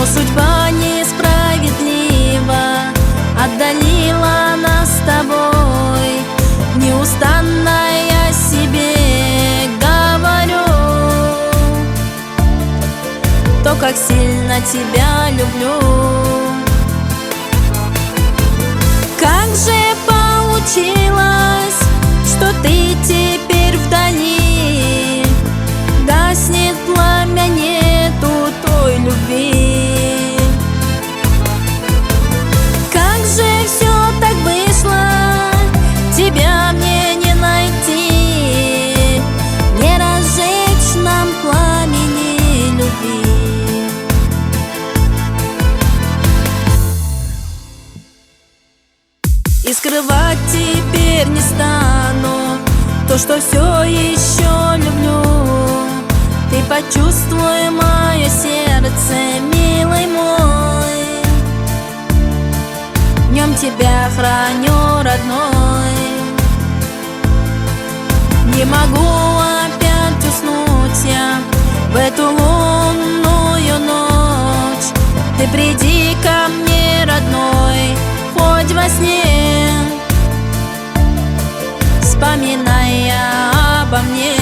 судьба несправедлива отдалила нас с тобой. Неустанно я себе говорю то, как сильно тебя люблю. Как же получилось, что ты теперь вдали? Гаснет пламя, нету той любви. Как же все так вышло, тебя мне не найти, не разжечь нам пламени любви. И скрывать теперь не стану то, что все еще люблю. Ты почувствуй мое сердце, милый мой. В нем тебя храню, родной. Не могу опять уснуть я в эту лунную ночь. Ты приди ко мне, родной, хоть во сне, вспоминая обо мне.